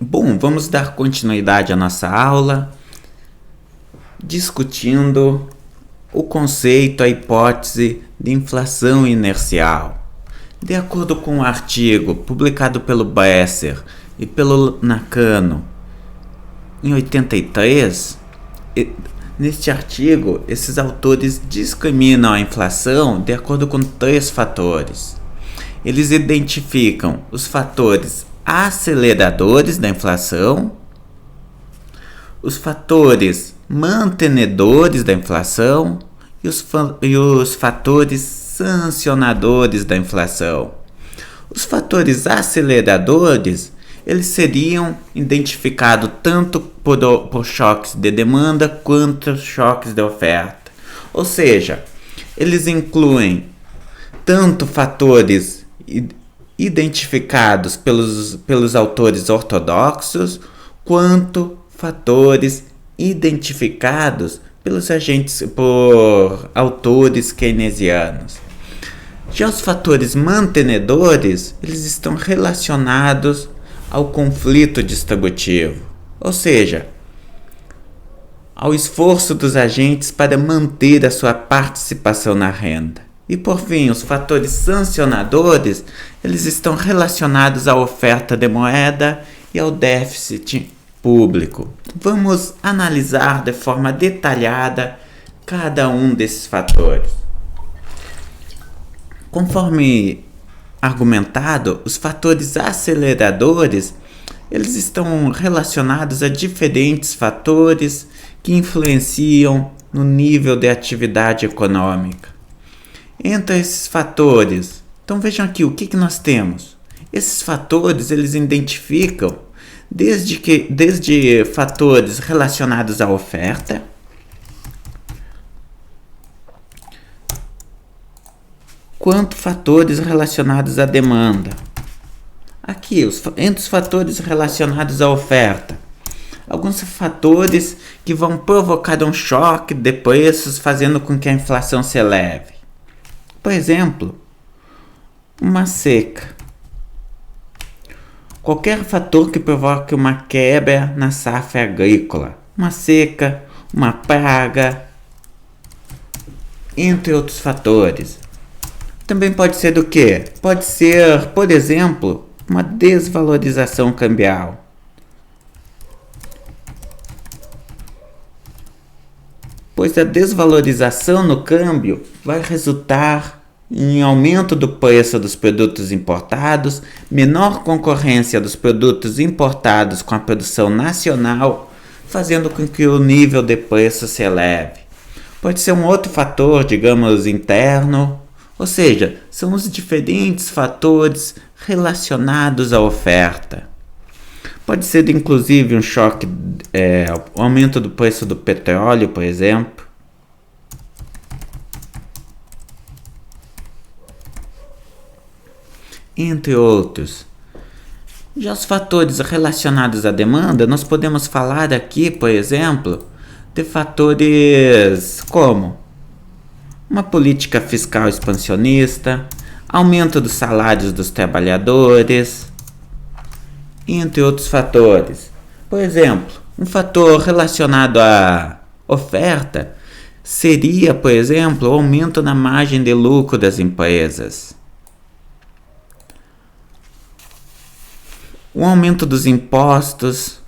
Bom, vamos dar continuidade à nossa aula discutindo o conceito, a hipótese de inflação inercial. De acordo com um artigo publicado pelo Besser e pelo Nakano em 83, neste artigo, esses autores discriminam a inflação de acordo com 3 fatores. Eles identificam os fatores aceleradores da inflação, os fatores mantenedores da inflação e os fatores sancionadores da inflação. Os fatores aceleradores, eles seriam identificados tanto por choques de demanda quanto choques de oferta. Ou seja, eles incluem tanto fatores identificados pelos autores ortodoxos, quanto fatores identificados por autores keynesianos. Já os fatores mantenedores, eles estão relacionados ao conflito distributivo, ou seja, ao esforço dos agentes para manter a sua participação na renda. E por fim, os fatores sancionadores, eles estão relacionados à oferta de moeda e ao déficit público. Vamos analisar de forma detalhada cada um desses fatores. Conforme argumentado, os fatores aceleradores, eles estão relacionados a diferentes fatores que influenciam no nível de atividade econômica. Entre esses fatores, então vejam aqui o que nós temos. Esses fatores, eles identificam desde fatores relacionados à oferta, quanto fatores relacionados à demanda. Aqui, entre os fatores relacionados à oferta, alguns fatores que vão provocar um choque de preços, fazendo com que a inflação se eleve. Por exemplo, uma seca. Qualquer fator que provoque uma quebra na safra agrícola. Uma seca, uma praga, entre outros fatores. Também pode ser do quê? Pode ser, por exemplo, uma desvalorização cambial. Pois a desvalorização no câmbio vai resultar em aumento do preço dos produtos importados, menor concorrência dos produtos importados com a produção nacional, fazendo com que o nível de preço se eleve. Pode ser um outro fator, digamos, interno, ou seja, são os diferentes fatores relacionados à oferta. Pode ser inclusive um choque, o aumento do preço do petróleo, por exemplo. Entre outros. Já os fatores relacionados à demanda, nós podemos falar aqui, por exemplo, de fatores como uma política fiscal expansionista, aumento dos salários dos trabalhadores, entre outros fatores. Por exemplo, um fator relacionado à oferta seria, por exemplo, o aumento na margem de lucro das empresas. O aumento dos impostos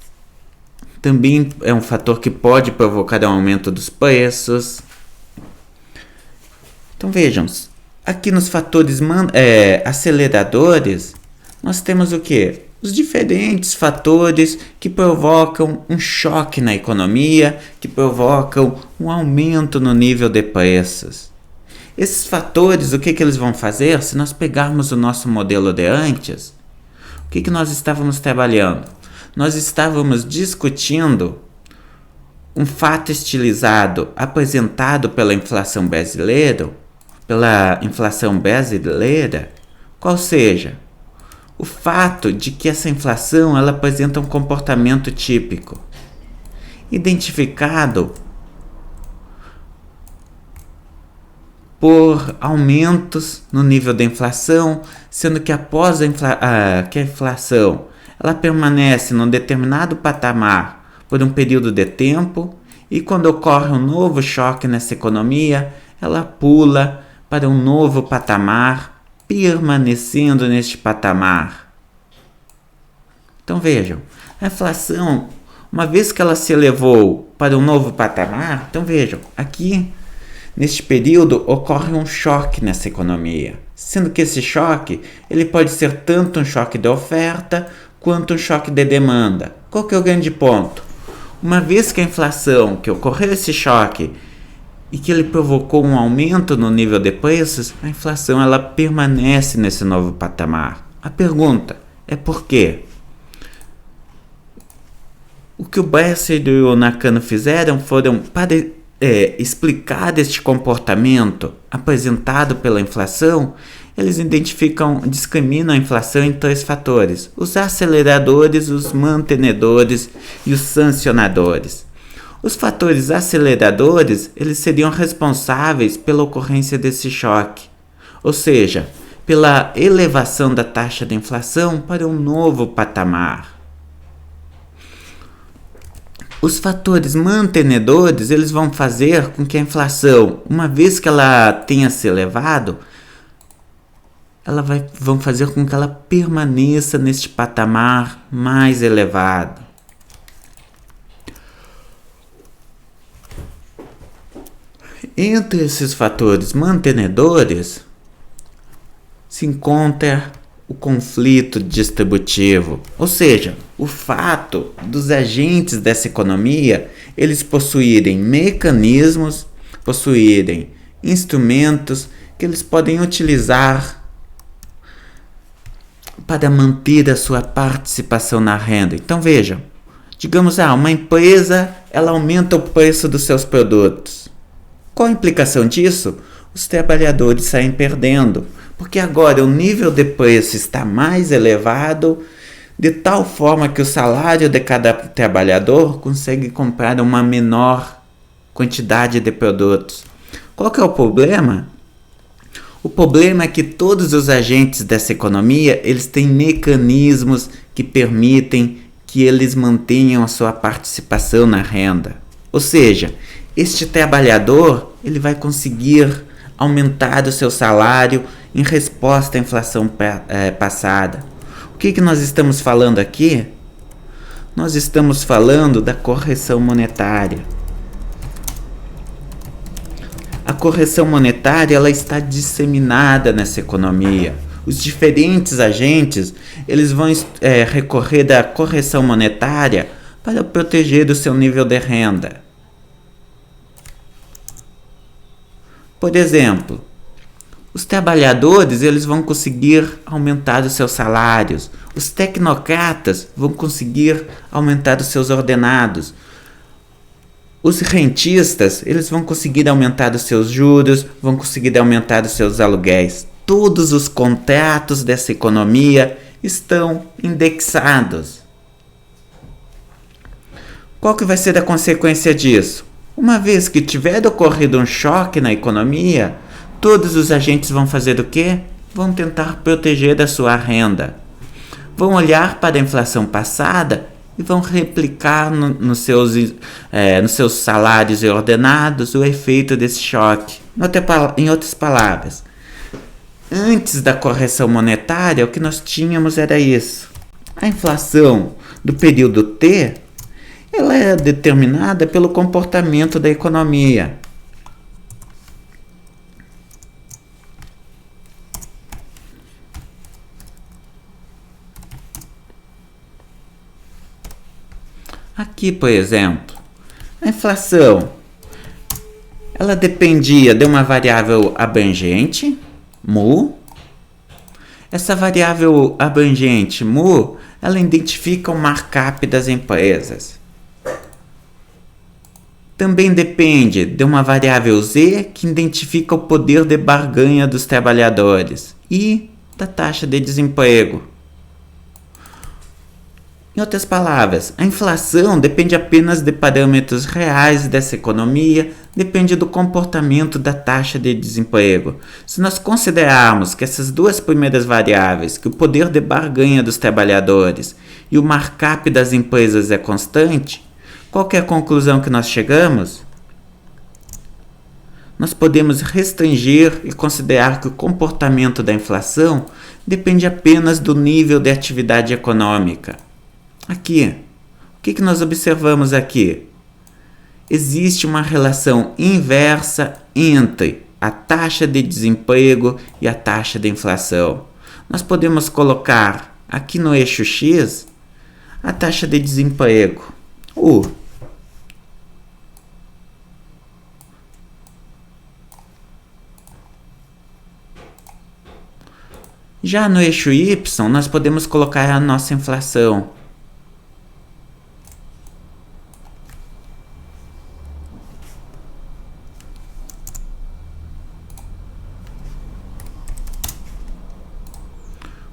também é um fator que pode provocar um aumento dos preços. Então vejam, aqui nos fatores aceleradores, nós temos o quê? Os diferentes fatores que provocam um choque na economia, que provocam um aumento no nível de preços. Esses fatores, o que eles vão fazer? Se nós pegarmos o nosso modelo de antes, o que nós estávamos trabalhando? Nós estávamos discutindo um fato estilizado apresentado pela inflação brasileira, qual seja, o fato de que essa inflação ela apresenta um comportamento típico, identificado por aumentos no nível da inflação, sendo que após que a inflação ela permanece num determinado patamar por um período de tempo, e quando ocorre um novo choque nessa economia, ela pula para um novo patamar, permanecendo neste patamar. Então vejam, a inflação, uma vez que ela se elevou para um novo patamar, então vejam, aqui neste período ocorre um choque nessa economia, sendo que esse choque ele pode ser tanto um choque de oferta quanto um choque de demanda. Qual que é o grande ponto? Uma vez que a inflação, que ocorreu esse choque e que ele provocou um aumento no nível de preços, a inflação ela permanece nesse novo patamar. A pergunta é por quê? O que o Bessel e o Nakano fizeram foram para explicar este comportamento apresentado pela inflação. Eles discriminam a inflação em 3 fatores: os aceleradores, os mantenedores e os sancionadores. Os fatores aceleradores, eles seriam responsáveis pela ocorrência desse choque, ou seja, pela elevação da taxa de inflação para um novo patamar. Os fatores mantenedores, eles vão fazer com que a inflação, uma vez que ela tenha se elevado, vão fazer com que ela permaneça neste patamar mais elevado. Entre esses fatores mantenedores se encontra o conflito distributivo, ou seja, o fato dos agentes dessa economia eles possuírem mecanismos, possuírem instrumentos que eles podem utilizar para manter a sua participação na renda. Então vejam, digamos, uma empresa ela aumenta o preço dos seus produtos. Qual a implicação disso? Os trabalhadores saem perdendo, porque agora o nível de preço está mais elevado, de tal forma que o salário de cada trabalhador consegue comprar uma menor quantidade de produtos. Qual que é o problema? O problema é que todos os agentes dessa economia, eles têm mecanismos que permitem que eles mantenham a sua participação na renda. Ou seja, este trabalhador, ele vai conseguir aumentar o seu salário em resposta à inflação passada. O que nós estamos falando aqui? Nós estamos falando da correção monetária. A correção monetária ela está disseminada nessa economia. Os diferentes agentes eles vão recorrer da correção monetária para proteger o seu nível de renda. Por exemplo, os trabalhadores eles vão conseguir aumentar os seus salários. Os tecnocratas vão conseguir aumentar os seus ordenados. Os rentistas, eles vão conseguir aumentar os seus juros, vão conseguir aumentar os seus aluguéis. Todos os contratos dessa economia estão indexados. Qual que vai ser a consequência disso? Uma vez que tiver ocorrido um choque na economia, todos os agentes vão fazer o quê? Vão tentar proteger a sua renda. Vão olhar para a inflação passada e vão replicar nos seus salários e ordenados o efeito desse choque. Em outras palavras, antes da correção monetária, o que nós tínhamos era isso. A inflação do período T, ela é determinada pelo comportamento da economia. Aqui, por exemplo, a inflação, ela dependia de uma variável abrangente, mu. Essa variável abrangente, mu, ela identifica o markup das empresas. Também depende de uma variável z, que identifica o poder de barganha dos trabalhadores, e da taxa de desemprego. Em outras palavras, a inflação depende apenas de parâmetros reais dessa economia, depende do comportamento da taxa de desemprego. Se nós considerarmos que essas duas primeiras variáveis, que o poder de barganha dos trabalhadores e o markup das empresas é constante, qual que é a conclusão que nós chegamos? Nós podemos restringir e considerar que o comportamento da inflação depende apenas do nível de atividade econômica. Aqui, o que nós observamos aqui? Existe uma relação inversa entre a taxa de desemprego e a taxa de inflação. Nós podemos colocar aqui no eixo X a taxa de desemprego, U. Já no eixo Y, nós podemos colocar a nossa inflação.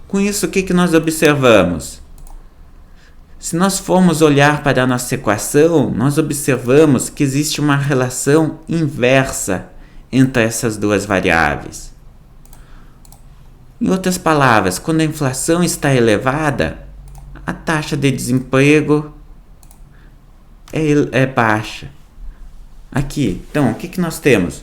Com isso, o que nós observamos? Se nós formos olhar para a nossa equação, nós observamos que existe uma relação inversa entre essas duas variáveis. Em outras palavras, quando a inflação está elevada, a taxa de desemprego é baixa. Aqui, então, o que nós temos?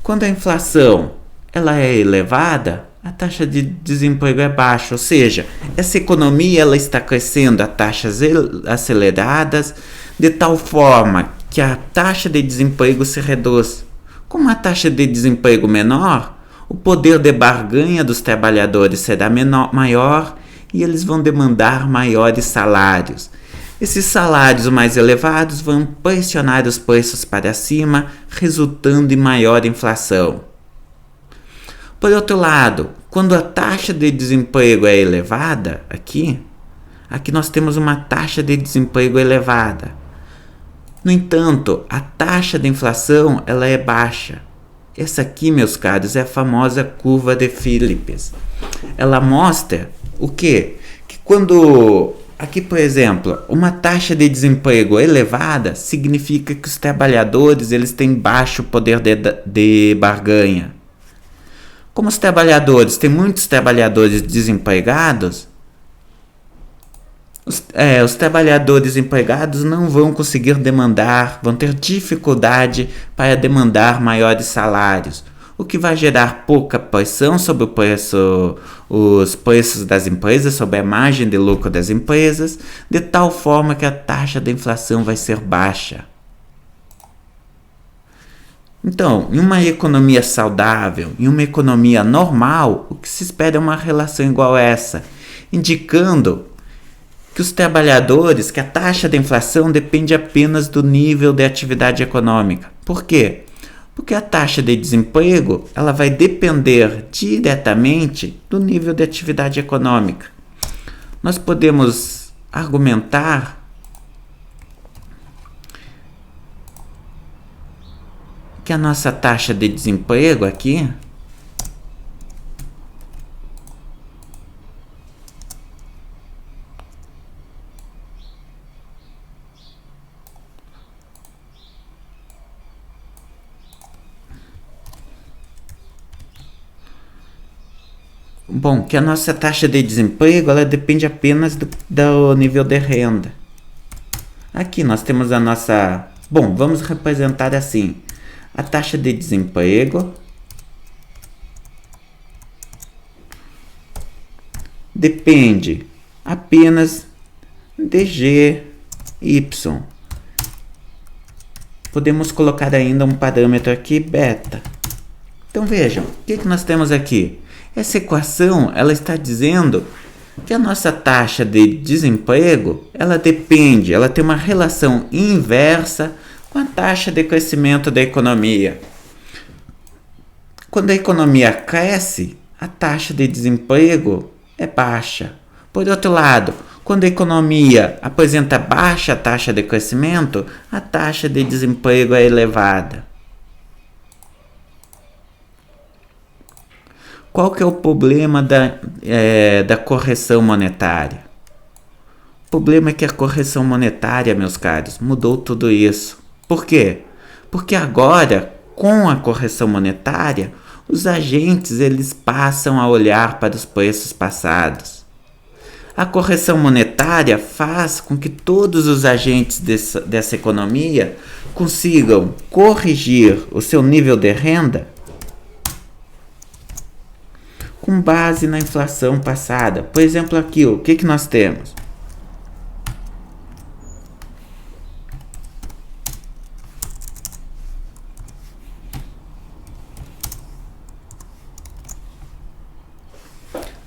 Quando a inflação ela é elevada, a taxa de desemprego é baixa, ou seja, essa economia ela está crescendo a taxas aceleradas, de tal forma que a taxa de desemprego se reduz. Com uma taxa de desemprego menor, o poder de barganha dos trabalhadores será maior e eles vão demandar maiores salários. Esses salários mais elevados vão pressionar os preços para cima, resultando em maior inflação. Por outro lado, quando a taxa de desemprego é elevada, aqui nós temos uma taxa de desemprego elevada. No entanto, a taxa de inflação ela é baixa. Essa aqui, meus caros, é a famosa curva de Phillips. Ela mostra o quê? Que quando, aqui por exemplo, uma taxa de desemprego elevada significa que os trabalhadores eles têm baixo poder de barganha. Como os trabalhadores, tem muitos trabalhadores desempregados, os trabalhadores empregados não vão conseguir demandar, vão ter dificuldade para demandar maiores salários, o que vai gerar pouca pressão sobre os preços das empresas, sobre a margem de lucro das empresas, de tal forma que a taxa de inflação vai ser baixa. Então, em uma economia saudável, em uma economia normal, o que se espera é uma relação igual a essa, indicando que os trabalhadores, que a taxa de inflação depende apenas do nível de atividade econômica. Por quê? Porque a taxa de desemprego ela vai depender diretamente do nível de atividade econômica. Nós podemos argumentar que a nossa taxa de desemprego aqui que a nossa taxa de desemprego ela depende apenas do nível de renda. Aqui nós temos a nossa... vamos representar assim. A taxa de desemprego depende apenas de GY. Podemos colocar ainda um parâmetro aqui, beta. Então vejam, o que nós temos aqui? Essa equação ela está dizendo que a nossa taxa de desemprego ela tem uma relação inversa com a taxa de crescimento da economia. Quando a economia cresce, a taxa de desemprego é baixa. Por outro lado, quando a economia apresenta baixa taxa de crescimento, a taxa de desemprego é elevada. Qual que é o problema da correção monetária? O problema é que a correção monetária, meus caros, mudou tudo isso. Por quê? Porque agora, com a correção monetária, os agentes eles passam a olhar para os preços passados. A correção monetária faz com que todos os agentes dessa economia consigam corrigir o seu nível de renda com base na inflação passada. Por exemplo, aqui, o que nós temos?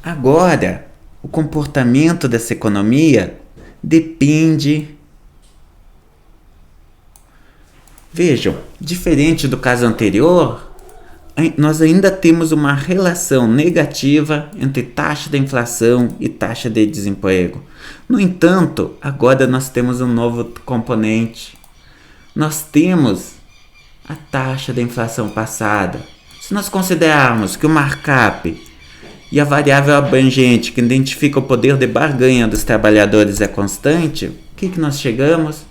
Agora, o comportamento dessa economia depende. Vejam, diferente do caso anterior, nós ainda temos uma relação negativa entre taxa de inflação e taxa de desemprego. No entanto, agora nós temos um novo componente. Nós temos a taxa de inflação passada. Se nós considerarmos que o markup e a variável abrangente que identifica o poder de barganha dos trabalhadores é constante, o que nós chegamos?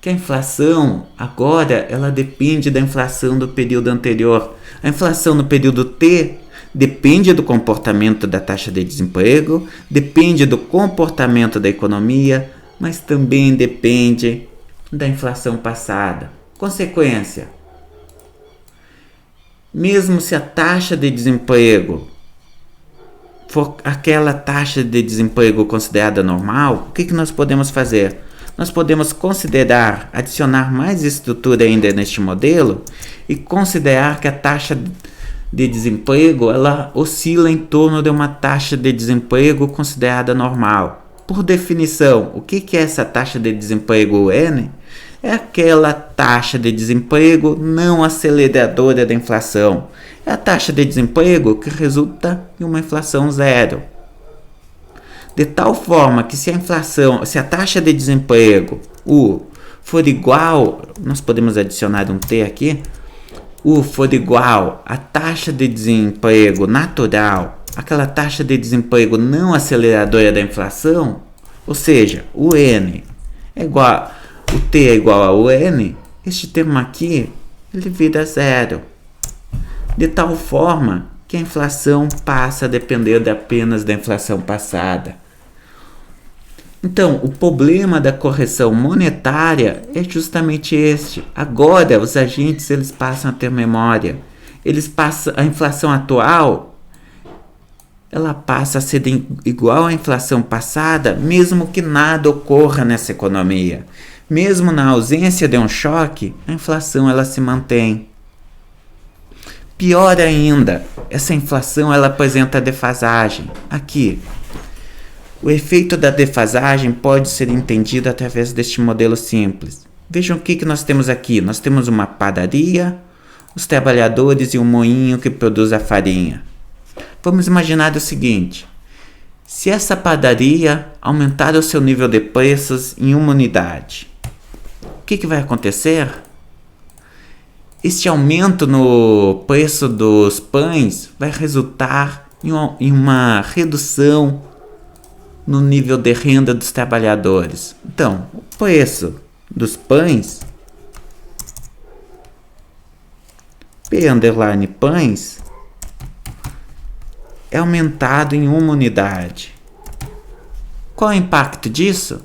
Que a inflação agora ela depende da inflação do período anterior. A inflação no período T depende do comportamento da taxa de desemprego, depende do comportamento da economia, mas também depende da inflação passada. Consequência: mesmo se a taxa de desemprego for aquela taxa de desemprego considerada normal, o que nós podemos fazer? Nós podemos considerar, adicionar mais estrutura ainda neste modelo e considerar que a taxa de desemprego ela oscila em torno de uma taxa de desemprego considerada normal. Por definição, o que é essa taxa de desemprego N? É aquela taxa de desemprego não aceleradora da inflação. É a taxa de desemprego que resulta em uma inflação zero. De tal forma que se a taxa de desemprego U for igual, nós podemos adicionar um T aqui, U for igual à taxa de desemprego natural, aquela taxa de desemprego não aceleradora da inflação, ou seja, o N é igual, o T é igual ao N, este termo aqui ele vira zero. De tal forma que a inflação passa a depender apenas da inflação passada. Então, o problema da correção monetária é justamente este. Agora, os agentes eles passam a ter memória. A inflação atual ela passa a ser igual à inflação passada, mesmo que nada ocorra nessa economia. Mesmo na ausência de um choque, a inflação ela se mantém. Pior ainda, essa inflação ela apresenta defasagem. Aqui, o efeito da defasagem pode ser entendido através deste modelo simples. Vejam o que nós temos aqui. Nós temos uma padaria, os trabalhadores e um moinho que produz a farinha. Vamos imaginar o seguinte: se essa padaria aumentar o seu nível de preços em uma unidade, o que vai acontecer? Este aumento no preço dos pães vai resultar em uma redução no nível de renda dos trabalhadores. Então, o preço dos pães, P_pães, é aumentado em uma unidade. Qual é o impacto disso?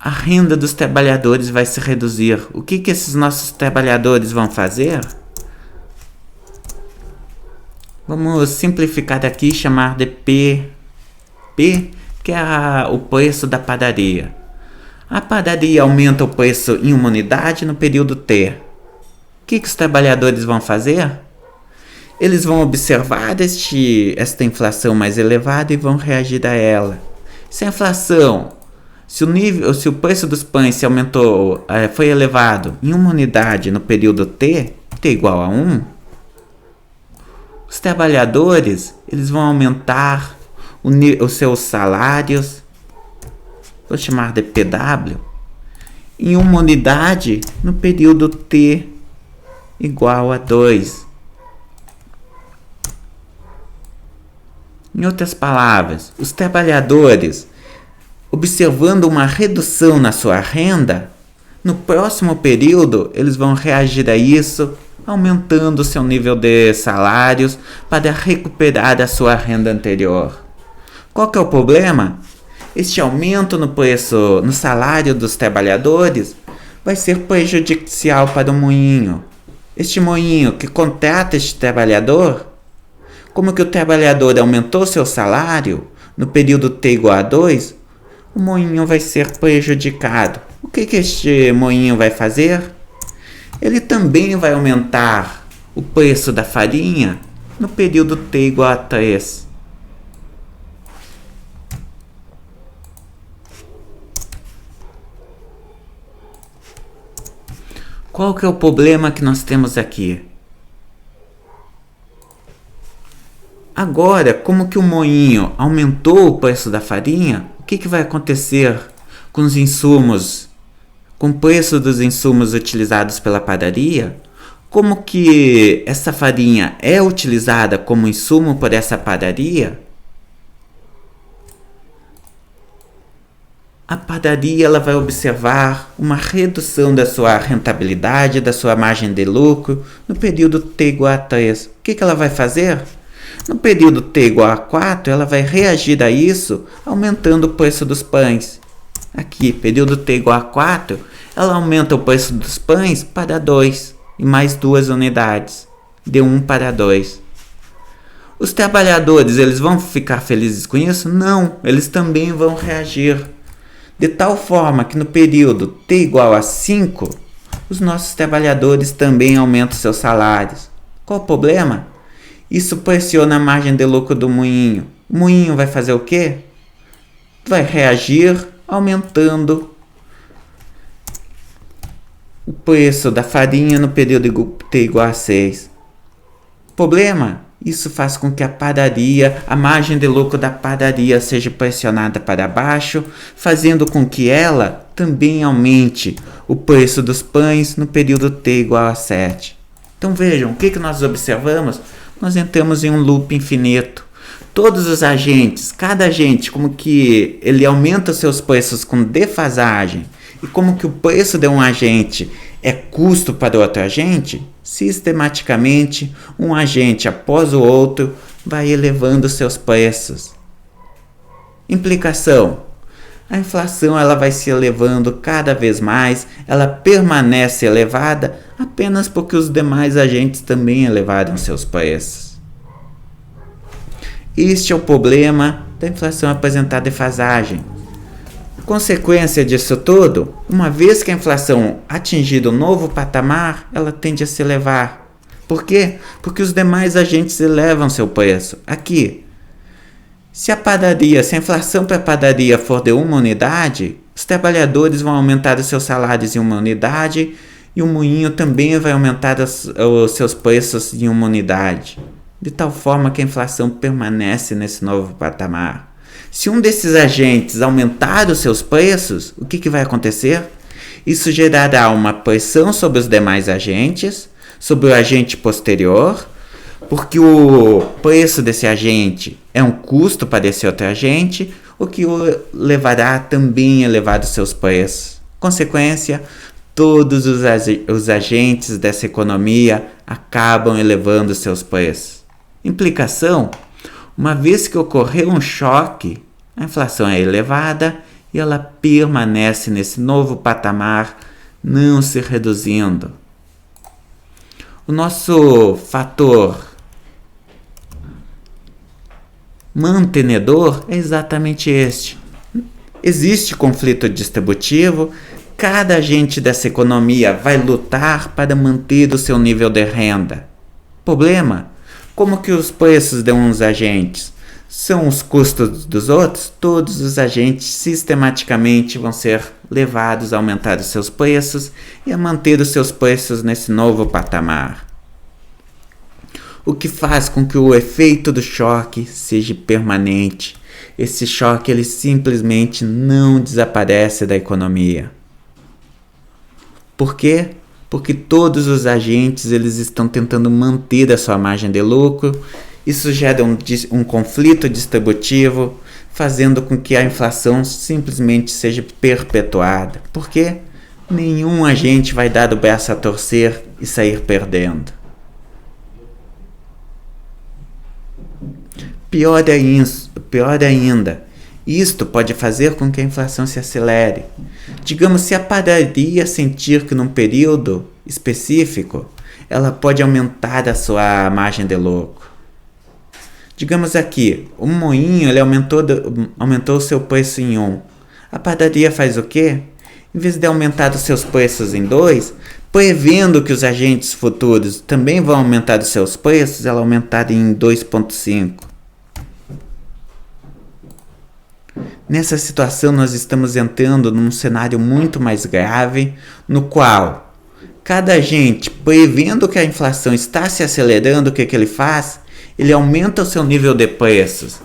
A renda dos trabalhadores vai se reduzir. O que esses nossos trabalhadores vão fazer? Vamos simplificar aqui e chamar de P, que é o preço da padaria. A padaria aumenta o preço em uma unidade no período T. O que os trabalhadores vão fazer? Eles vão observar esta inflação mais elevada e vão reagir a ela. Se a inflação, se o preço dos pães se aumentou, foi elevado em uma unidade no período T igual a 1, os trabalhadores eles vão aumentar os seus salários, vou chamar de PW, em uma unidade no período T igual a 2. Em outras palavras, os trabalhadores observando uma redução na sua renda, no próximo período eles vão reagir a isso, aumentando seu nível de salários para recuperar a sua renda anterior. Qual que é o problema? Este aumento no salário dos trabalhadores vai ser prejudicial para o moinho. Este moinho que contrata este trabalhador, como que o trabalhador aumentou seu salário no período T igual a 2, o moinho vai ser prejudicado. O que este moinho vai fazer? Ele também vai aumentar o preço da farinha no período T igual a 3. Qual que é o problema que nós temos aqui? Agora, como que o moinho aumentou o preço da farinha, o que vai acontecer com os insumos, com o preço dos insumos utilizados pela padaria? Como que essa farinha é utilizada como insumo por essa padaria? A padaria ela vai observar uma redução da sua rentabilidade, da sua margem de lucro no período T igual a 3. O que ela vai fazer? No período T igual a 4, ela vai reagir a isso aumentando o preço dos pães. Aqui, período T igual a 4, ela aumenta o preço dos pães para 2 e mais 2 unidades, de 1 para 2. Os trabalhadores eles vão ficar felizes com isso? Não, eles também vão reagir. De tal forma que no período T igual a 5, os nossos trabalhadores também aumentam seus salários. Qual o problema? Isso pressiona a margem de lucro do moinho. O moinho vai fazer o quê? Vai reagir aumentando o preço da farinha no período T igual a 6. Problema? Isso faz com que a margem de lucro da padaria seja pressionada para baixo, fazendo com que ela também aumente o preço dos pães no período T igual a 7. Então vejam, o que nós observamos? Nós entramos em um loop infinito. Todos os agentes, cada agente, como que ele aumenta seus preços com defasagem, e como que o preço de um agente é custo para outro agente, sistematicamente, um agente após o outro vai elevando seus preços. Implicação: a inflação ela vai se elevando cada vez mais, ela permanece elevada apenas porque os demais agentes também elevaram seus preços. Este é o problema da inflação apresentar defasagem. Consequência disso tudo, uma vez que a inflação atingir um novo patamar, ela tende a se elevar. Por quê? Porque os demais agentes elevam seu preço. Aqui, se a inflação para a padaria for de 1 unidade, os trabalhadores vão aumentar os seus salários em 1 unidade e o moinho também vai aumentar os seus preços em 1 unidade, de tal forma que a inflação permanece nesse novo patamar. Se um desses agentes aumentar os seus preços, o que vai acontecer? Isso gerará uma pressão sobre os demais agentes, sobre o agente posterior, porque o preço desse agente é um custo para esse outro agente, o que o levará também a elevar os seus preços. Consequência, todos os agentes dessa economia acabam elevando seus preços. Implicação: uma vez que ocorreu um choque, a inflação é elevada e ela permanece nesse novo patamar, não se reduzindo. O nosso fator mantenedor é exatamente este. Existe conflito distributivo, cada agente dessa economia vai lutar para manter o seu nível de renda. Problema: como que os preços de uns agentes são os custos dos outros, todos os agentes sistematicamente vão ser levados a aumentar os seus preços e a manter os seus preços nesse novo patamar. O que faz com que o efeito do choque seja permanente. Esse choque ele simplesmente não desaparece da economia. Por quê? Porque todos os agentes eles estão tentando manter a sua margem de lucro. Isso gera um conflito distributivo, fazendo com que a inflação simplesmente seja perpetuada, porque nenhum agente vai dar o braço a torcer e sair perdendo. Pior ainda, isto pode fazer com que a inflação se acelere. Digamos, se a padaria sentir que num período específico ela pode aumentar a sua margem de lucro. Digamos aqui, o moinho ele aumentou o seu preço em 1. A padaria faz o quê? Em vez de aumentar os seus preços em 2, prevendo que os agentes futuros também vão aumentar os seus preços, ela aumentar em 2,5. Nessa situação, nós estamos entrando num cenário muito mais grave, no qual cada agente, prevendo que a inflação está se acelerando, o que ele faz? Ele aumenta o seu nível de preços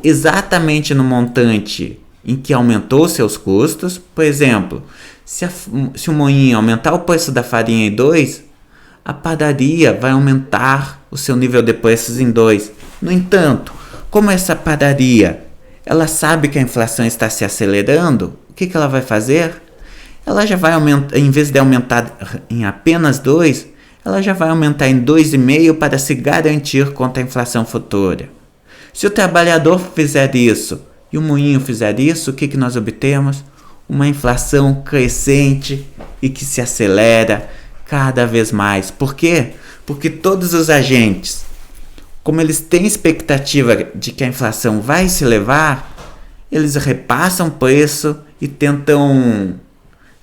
exatamente no montante em que aumentou seus custos. Por exemplo, se o moinho aumentar o preço da farinha em 2, a padaria vai aumentar o seu nível de preços em 2. No entanto, como essa padaria ela sabe que a inflação está se acelerando, o que ela vai fazer? Ela já vai aumentar, em vez de aumentar em apenas 2, ela já vai aumentar em 2,5 para se garantir contra a inflação futura. Se o trabalhador fizer isso e o moinho fizer isso, o que nós obtemos? Uma inflação crescente e que se acelera cada vez mais. Por quê? Porque todos os agentes, como eles têm expectativa de que a inflação vai se elevar, eles repassam o preço e tentam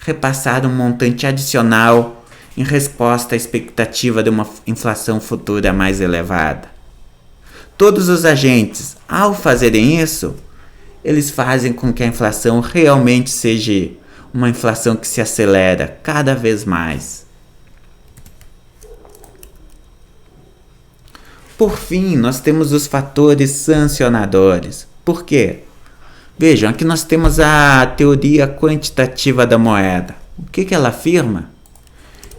repassar um montante adicional em resposta à expectativa de uma inflação futura mais elevada. Todos os agentes, ao fazerem isso, eles fazem com que a inflação realmente seja uma inflação que se acelera cada vez mais. Por fim, nós temos os fatores sancionadores. Por quê? Vejam, aqui nós temos a teoria quantitativa da moeda. O que ela afirma?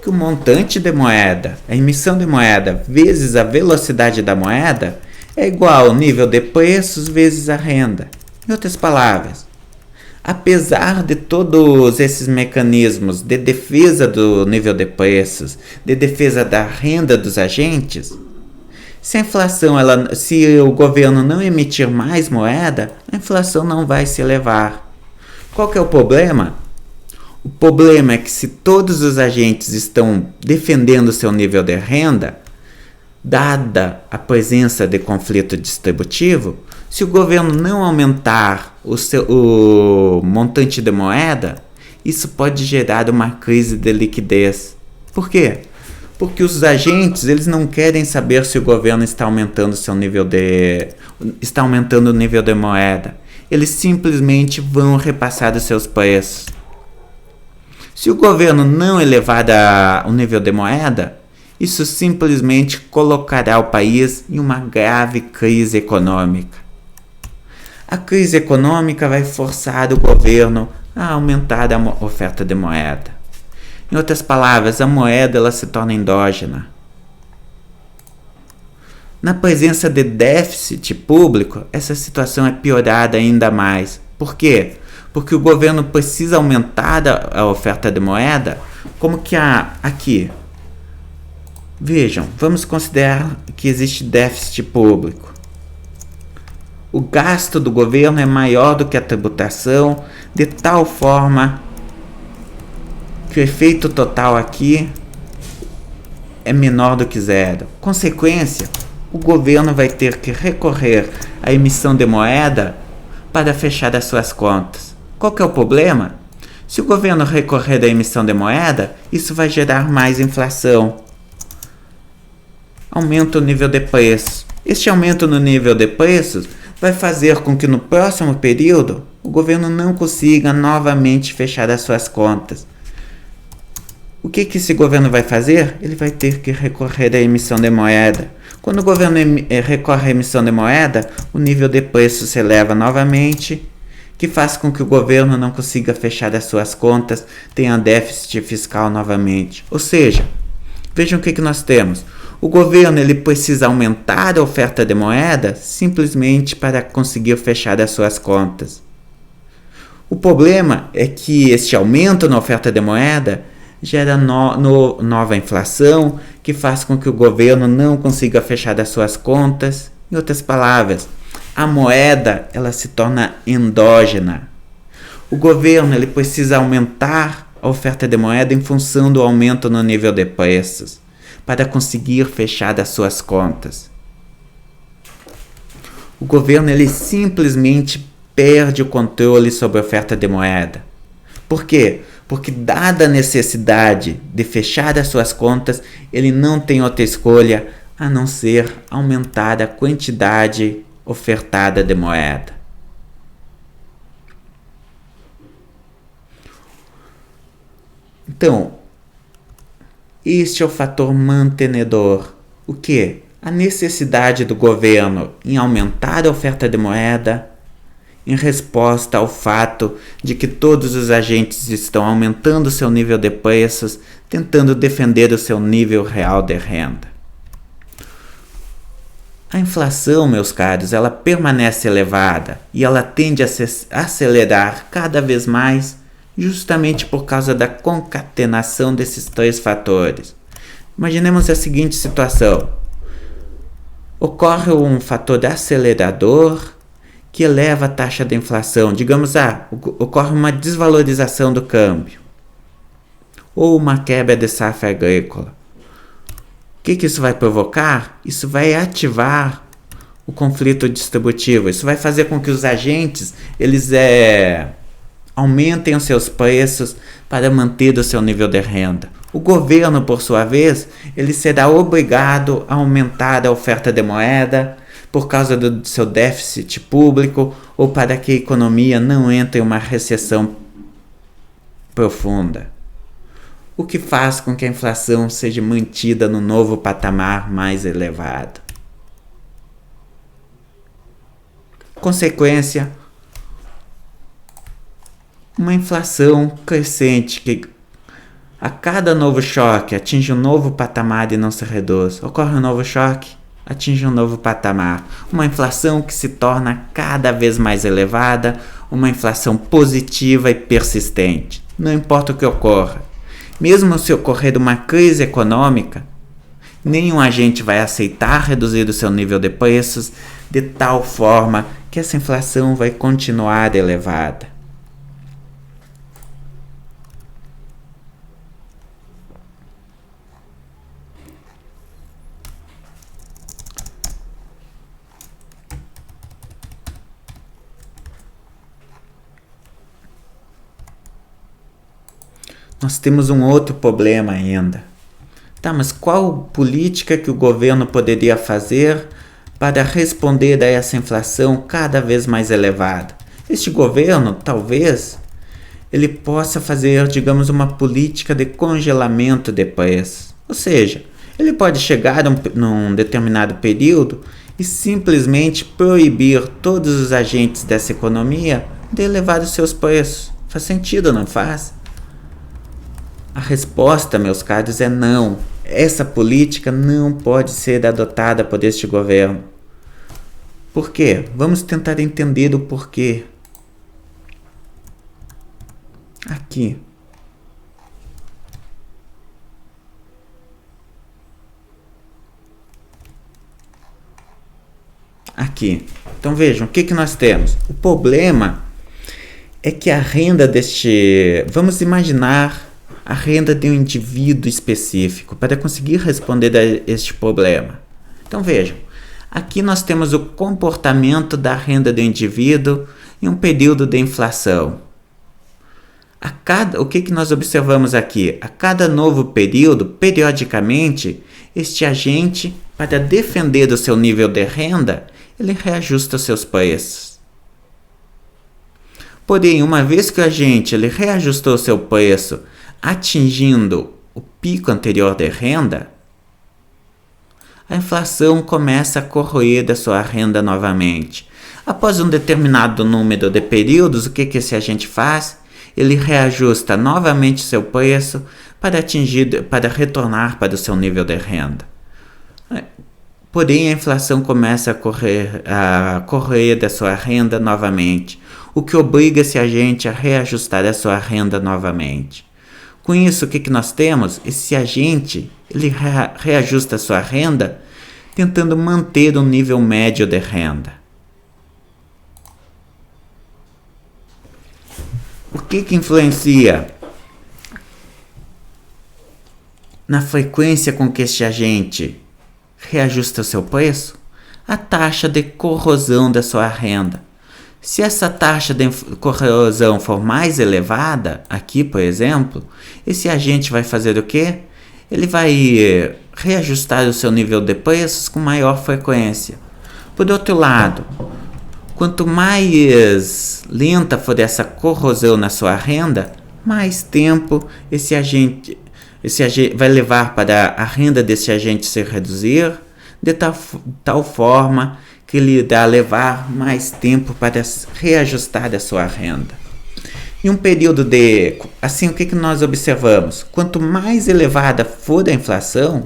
Que o montante de moeda, a emissão de moeda vezes a velocidade da moeda é igual ao nível de preços vezes a renda. Em outras palavras, apesar de todos esses mecanismos de defesa do nível de preços, de defesa da renda dos agentes, se a inflação, se o governo não emitir mais moeda, a inflação não vai se elevar. Qual que é o problema? O problema é que se todos os agentes estão defendendo seu nível de renda, dada a presença de conflito distributivo, se o governo não aumentar o montante de moeda, isso pode gerar uma crise de liquidez. Por quê? Porque os agentes eles não querem saber se o governo está aumentando o nível de moeda. Eles simplesmente vão repassar os seus preços. Se o governo não elevar o nível de moeda, isso simplesmente colocará o país em uma grave crise econômica. A crise econômica vai forçar o governo a aumentar a oferta de moeda. Em outras palavras, a moeda ela se torna endógena. Na presença de déficit público, essa situação é piorada ainda mais. Por quê? Porque o governo precisa aumentar a oferta de moeda, como que aqui. Vejam, vamos considerar que existe déficit público. O gasto do governo é maior do que a tributação, de tal forma que o efeito total aqui é menor do que zero. Consequência, o governo vai ter que recorrer à emissão de moeda para fechar as suas contas. Qual que é o problema? Se o governo recorrer à emissão de moeda, isso vai gerar mais inflação. Aumenta o nível de preços. Este aumento no nível de preços vai fazer com que no próximo período o governo não consiga novamente fechar as suas contas. O que esse governo vai fazer? Ele vai ter que recorrer à emissão de moeda. Quando o governo recorre à emissão de moeda, o nível de preço se eleva novamente, que faz com que o governo não consiga fechar as suas contas, tenha déficit fiscal novamente. Ou seja, vejam o que nós temos. O governo ele precisa aumentar a oferta de moeda simplesmente para conseguir fechar as suas contas. O problema é que este aumento na oferta de moeda gera nova inflação, que faz com que o governo não consiga fechar as suas contas. Em outras palavras, a moeda ela se torna endógena. O governo ele precisa aumentar a oferta de moeda em função do aumento no nível de preços, para conseguir fechar as suas contas. O governo ele simplesmente perde o controle sobre a oferta de moeda. Por quê? Porque dada a necessidade de fechar as suas contas, ele não tem outra escolha a não ser aumentar a quantidade ofertada de moeda. Então, este é o fator mantenedor. O que? A necessidade do governo em aumentar a oferta de moeda em resposta ao fato de que todos os agentes estão aumentando seu nível de preços, tentando defender o seu nível real de renda. A inflação, meus caros, ela permanece elevada e ela tende a se acelerar cada vez mais justamente por causa da concatenação desses três fatores. Imaginemos a seguinte situação. Ocorre um fator acelerador que eleva a taxa de inflação. Digamos, ocorre uma desvalorização do câmbio ou uma quebra de safra agrícola. O que isso vai provocar? Isso vai ativar o conflito distributivo. Isso vai fazer com que os agentes eles aumentem os seus preços para manter o seu nível de renda. O governo, por sua vez, ele será obrigado a aumentar a oferta de moeda por causa do seu déficit público ou para que a economia não entre em uma recessão profunda. O que faz com que a inflação seja mantida no novo patamar mais elevado. Consequência, uma inflação crescente que a cada novo choque atinge um novo patamar e não se reduz. Ocorre um novo choque, atinge um novo patamar. Uma inflação que se torna cada vez mais elevada, uma inflação positiva e persistente. Não importa o que ocorra. Mesmo se ocorrer uma crise econômica, nenhum agente vai aceitar reduzir o seu nível de preços de tal forma que essa inflação vai continuar elevada. Nós temos um outro problema ainda. Tá, mas qual política que o governo poderia fazer para responder a essa inflação cada vez mais elevada? Este governo, talvez, ele possa fazer, digamos, uma política de congelamento de preços. Ou seja, ele pode chegar num determinado período e simplesmente proibir todos os agentes dessa economia de elevar os seus preços. Faz sentido, não faz? A resposta, meus caros, é não. Essa política não pode ser adotada por este governo. Por quê? Vamos tentar entender o porquê. Aqui. Aqui. Então vejam, o que nós temos? O problema é que a renda deste... Vamos imaginar a renda de um indivíduo específico para conseguir responder a este problema. Então vejam, aqui nós temos o comportamento da renda do indivíduo em um período de inflação. O que nós observamos aqui? A cada novo período, periodicamente, este agente, para defender o seu nível de renda, ele reajusta os seus preços. Porém, uma vez que o agente ele reajustou o seu preço, atingindo o pico anterior de renda, a inflação começa a corroer da sua renda novamente. Após um determinado número de períodos, o que esse agente faz? Ele reajusta novamente seu preço para retornar para o seu nível de renda. Porém, a inflação começa a correr da sua renda novamente, o que obriga esse agente a reajustar a sua renda novamente. Com isso, o que nós temos? Esse agente ele reajusta a sua renda tentando manter um nível médio de renda. O que influencia na frequência com que este agente reajusta o seu preço? A taxa de corrosão da sua renda. Se essa taxa de corrosão for mais elevada, aqui por exemplo, esse agente vai fazer o quê? Ele vai reajustar o seu nível de preços com maior frequência. Por outro lado, quanto mais lenta for essa corrosão na sua renda, mais tempo esse agente vai levar para a renda desse agente se reduzir, de tal forma que ele irá levar mais tempo para reajustar a sua renda. Em um período assim, o que nós observamos? Quanto mais elevada for a inflação,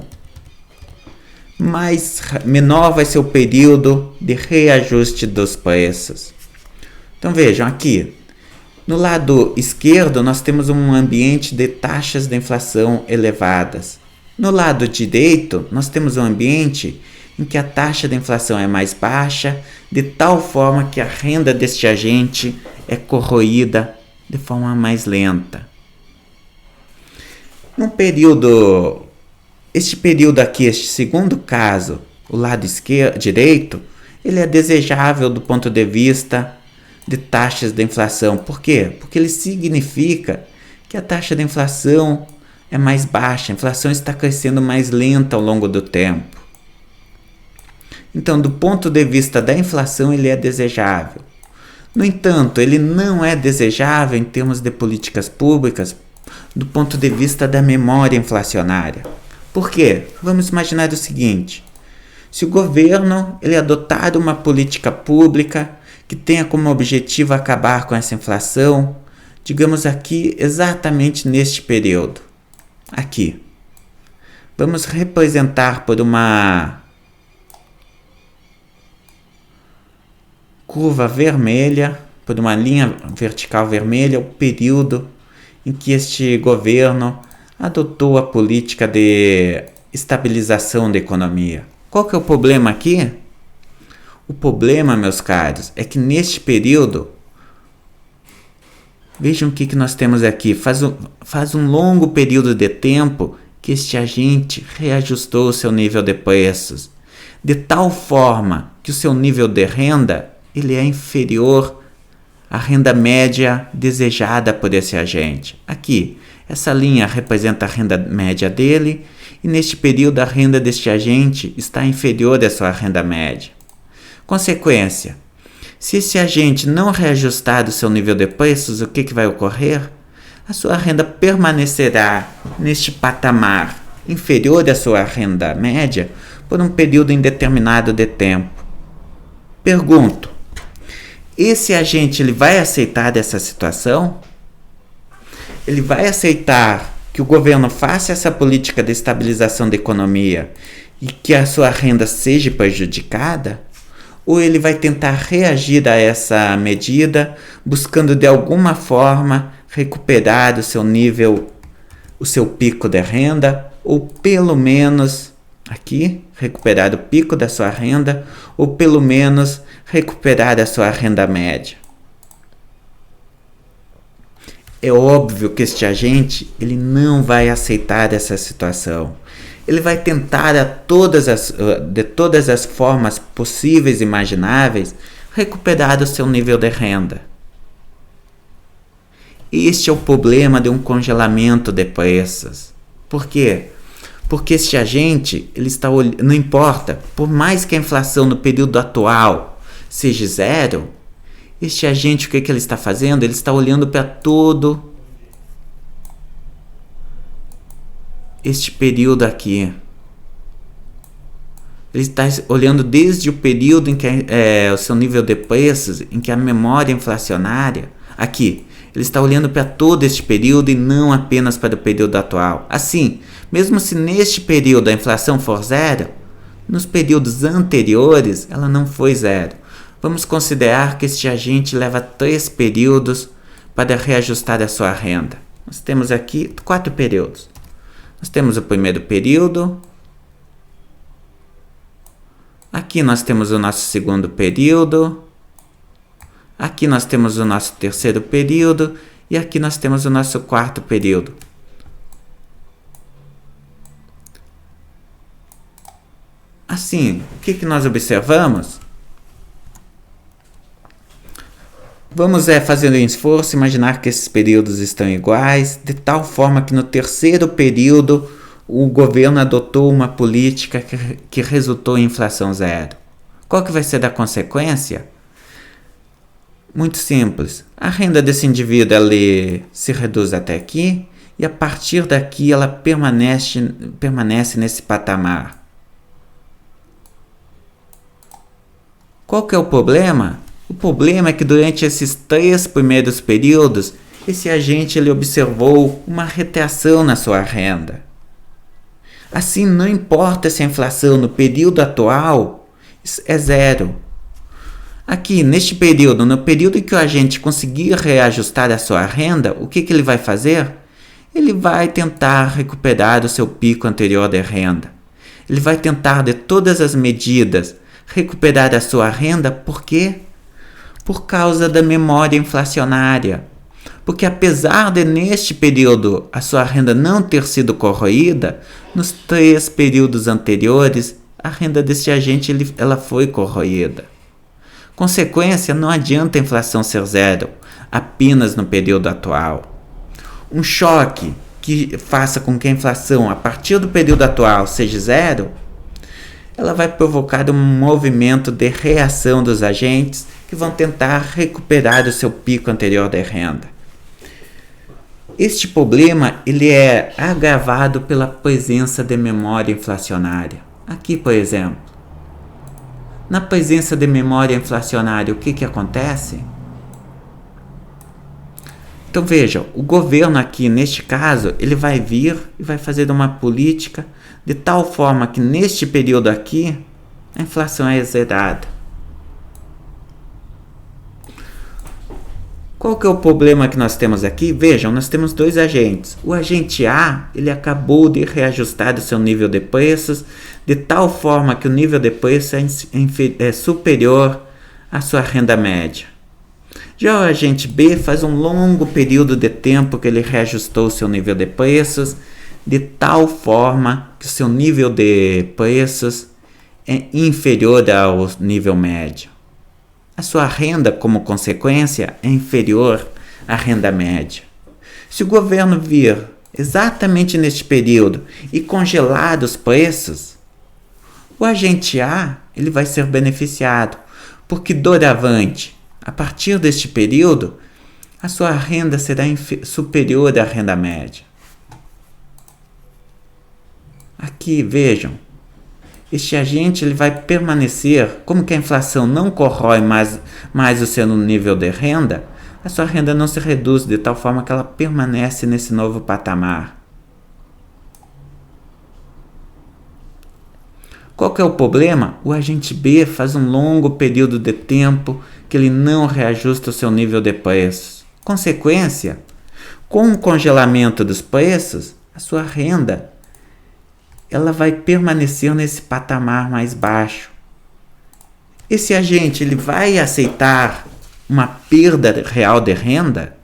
menor vai ser o período de reajuste dos preços. Então vejam aqui, no lado esquerdo nós temos um ambiente de taxas de inflação elevadas. No lado direito nós temos um ambiente em que a taxa de inflação é mais baixa, de tal forma que a renda deste agente é corroída de forma mais lenta. Este período aqui, este segundo caso, o lado direito, ele é desejável do ponto de vista de taxas de inflação. Por quê? Porque ele significa que a taxa de inflação é mais baixa, a inflação está crescendo mais lenta ao longo do tempo. Então, do ponto de vista da inflação, ele é desejável. No entanto, ele não é desejável em termos de políticas públicas do ponto de vista da memória inflacionária. Por quê? Vamos imaginar o seguinte: se o governo ele adotar uma política pública que tenha como objetivo acabar com essa inflação, digamos aqui, exatamente neste período. Aqui. Vamos representar por uma curva vermelha, por uma linha vertical vermelha, o período em que este governo adotou a política de estabilização da economia. Qual que é o problema aqui? O problema, meus caros, é que neste período, vejam o que nós temos aqui, faz um longo período de tempo que este agente reajustou o seu nível de preços, de tal forma que o seu nível de renda ele é inferior à renda média desejada por esse agente. Aqui, essa linha representa a renda média dele e neste período a renda deste agente está inferior à sua renda média. Consequência, se esse agente não reajustar o seu nível de preços, o que vai ocorrer? A sua renda permanecerá neste patamar inferior à sua renda média por um período indeterminado de tempo. Pergunto, esse agente ele vai aceitar essa situação? Ele vai aceitar que o governo faça essa política de estabilização da economia e que a sua renda seja prejudicada? Ou ele vai tentar reagir a essa medida, buscando de alguma forma recuperar o seu nível, o seu pico de renda, ou pelo menos, aqui, recuperar o pico da sua renda, ou pelo menos recuperar a sua renda média? É óbvio que este agente ele não vai aceitar essa situação. Ele vai tentar de todas as formas possíveis e imagináveis recuperar o seu nível de renda. Este é o problema de um congelamento de preços. Por quê? Porque este agente, não importa, por mais que a inflação no período atual seja zero, este agente, o que ele está fazendo? Ele está olhando para todo este período aqui. Ele está olhando desde o período em que o seu nível de preços, em que a memória inflacionária, aqui, ele está olhando para todo este período e não apenas para o período atual. Assim, mesmo se neste período a inflação for zero, Nos períodos anteriores, ela não foi zero. Vamos considerar que este agente leva 3 períodos para reajustar a sua renda. Nós temos aqui 4 períodos. Nós temos o primeiro período. Aqui nós temos o nosso segundo período. Aqui nós temos o nosso terceiro período. E aqui nós temos o nosso quarto período. Assim, o que nós observamos? Vamos fazer um esforço, imaginar que esses períodos estão iguais, de tal forma que no terceiro período o governo adotou uma política que resultou em inflação zero. Qual que vai ser a consequência? Muito simples. A renda desse indivíduo se reduz até aqui e a partir daqui ela permanece nesse patamar. Qual que é o problema? O problema é que durante esses 3 primeiros períodos, esse agente observou uma retração na sua renda. Assim, não importa se a inflação no período atual é zero. Aqui, neste período, no período em que o agente conseguir reajustar a sua renda, o que ele vai fazer? Ele vai tentar recuperar o seu pico anterior de renda. Ele vai tentar, de todas as medidas, recuperar a sua renda. Por quê? Por causa da memória inflacionária. Porque apesar de neste período a sua renda não ter sido corroída, nos 3 períodos anteriores a renda deste agente ela foi corroída. Consequência, não adianta a inflação ser zero, apenas no período atual. Um choque que faça com que a inflação a partir do período atual seja zero, ela vai provocar um movimento de reação dos agentes que vão tentar recuperar o seu pico anterior de renda. Este problema ele é agravado pela presença de memória inflacionária. Aqui, por exemplo, na presença de memória inflacionária, o que acontece? Então veja, o governo aqui, neste caso, ele vai vir e vai fazer uma política de tal forma que neste período aqui, a inflação é zerada. Qual que é o problema que nós temos aqui? Vejam, nós temos 2 agentes. O agente A, ele acabou de reajustar o seu nível de preços de tal forma que o nível de preço é superior à sua renda média. Já o agente B faz um longo período de tempo que ele reajustou o seu nível de preços de tal forma que o seu nível de preços é inferior ao nível médio. A sua renda, como consequência, é inferior à renda média. Se o governo vir exatamente neste período e congelar os preços, o agente A ele vai ser beneficiado, porque doravante, a partir deste período, a sua renda será superior à renda média. Aqui, vejam, este agente ele vai permanecer, como que a inflação não corrói mais o seu nível de renda, a sua renda não se reduz de tal forma que ela permanece nesse novo patamar. Qual que é o problema? O agente B faz um longo período de tempo que ele não reajusta o seu nível de preços. Consequência, com o congelamento dos preços, a sua renda ela vai permanecer nesse patamar mais baixo. Esse agente ele vai aceitar uma perda real de renda?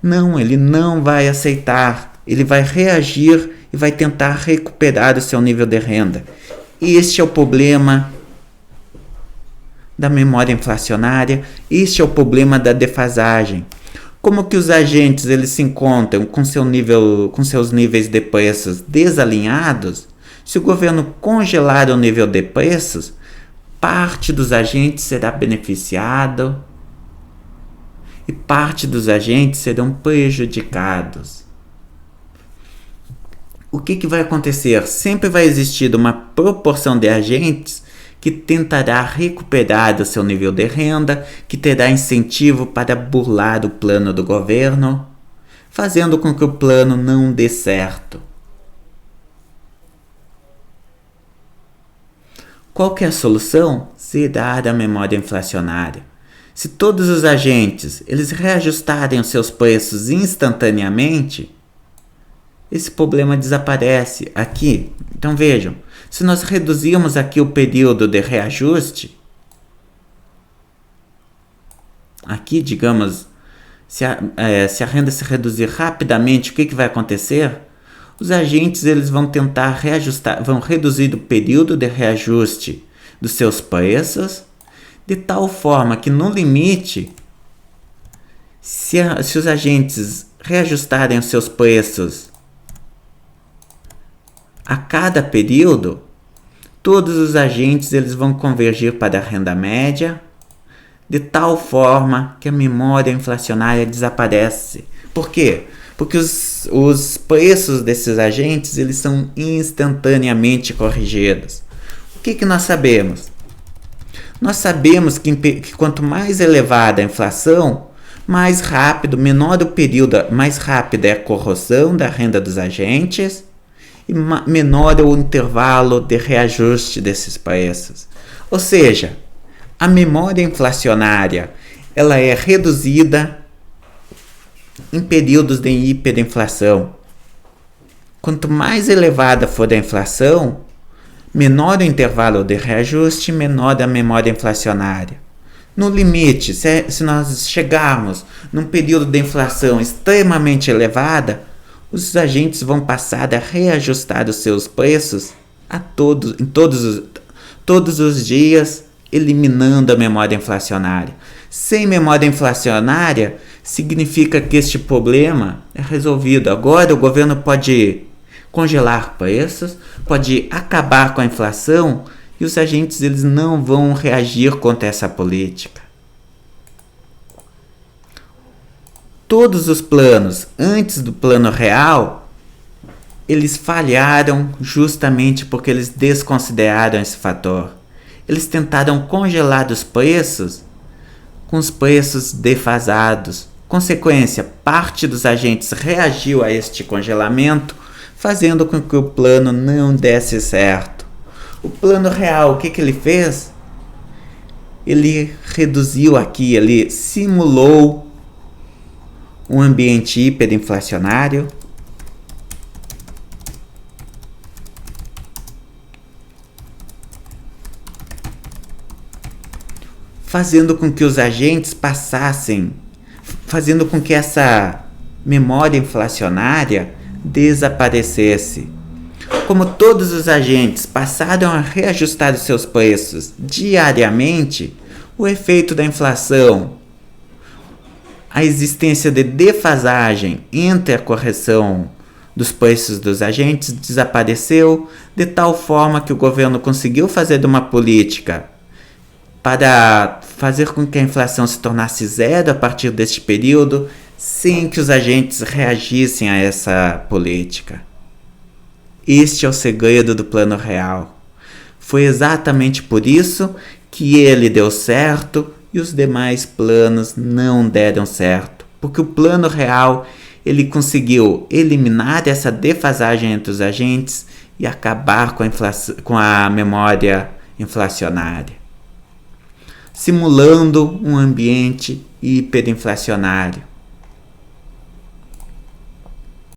Não, ele não vai aceitar. Ele vai reagir e vai tentar recuperar o seu nível de renda. Este é o problema da memória inflacionária, este é o problema da defasagem. Como que os agentes eles se encontram com seus níveis de preços desalinhados? Se o governo congelar o nível de preços, parte dos agentes será beneficiado e parte dos agentes serão prejudicados. O que vai acontecer? Sempre vai existir uma proporção de agentes que tentará recuperar o seu nível de renda, que terá incentivo para burlar o plano do governo, fazendo com que o plano não dê certo. Qual que é a solução? Zerar a memória inflacionária. Se todos os agentes eles reajustarem os seus preços instantaneamente, esse problema desaparece aqui. Então vejam, se nós reduzirmos aqui o período de reajuste, aqui digamos, se a renda se reduzir rapidamente, o que vai acontecer? Os agentes eles vão tentar reajustar, vão reduzir o período de reajuste dos seus preços, de tal forma que no limite, se os agentes reajustarem os seus preços a cada período, todos os agentes eles vão convergir para a renda média, de tal forma que a memória inflacionária desaparece. Por quê? Porque os preços desses agentes eles são instantaneamente corrigidos. O que nós sabemos? Nós sabemos que quanto mais elevada a inflação, mais rápido, menor o período, mais rápida é a correção da renda dos agentes e menor é o intervalo de reajuste desses preços. Ou seja, a memória inflacionária ela é reduzida em períodos de hiperinflação. Quanto mais elevada for a inflação, menor o intervalo de reajuste, menor a memória inflacionária. No limite, se nós chegarmos num período de inflação extremamente elevada, os agentes vão passar a reajustar os seus preços todos os dias, eliminando a memória inflacionária. Sem memória inflacionária, significa que este problema é resolvido. Agora o governo pode congelar preços, pode acabar com a inflação e os agentes eles não vão reagir contra essa política. Todos os planos antes do plano real, eles falharam justamente porque eles desconsideraram esse fator. Eles tentaram congelar os preços com os preços defasados. Consequência, parte dos agentes reagiu a este congelamento, fazendo com que o plano não desse certo. O plano real, o que ele fez? Ele reduziu aqui, ele simulou um ambiente hiperinflacionário, fazendo com que os agentes fazendo com que essa memória inflacionária desaparecesse. Como todos os agentes passaram a reajustar os seus preços diariamente, o efeito da inflação, a existência de defasagem entre a correção dos preços dos agentes desapareceu, de tal forma que o governo conseguiu fazer uma política para fazer com que a inflação se tornasse zero a partir deste período, sem que os agentes reagissem a essa política. Este é o segredo do plano real. Foi exatamente por isso que ele deu certo e os demais planos não deram certo, porque o plano real ele conseguiu eliminar essa defasagem entre os agentes e acabar com a memória inflacionária, simulando um ambiente hiperinflacionário.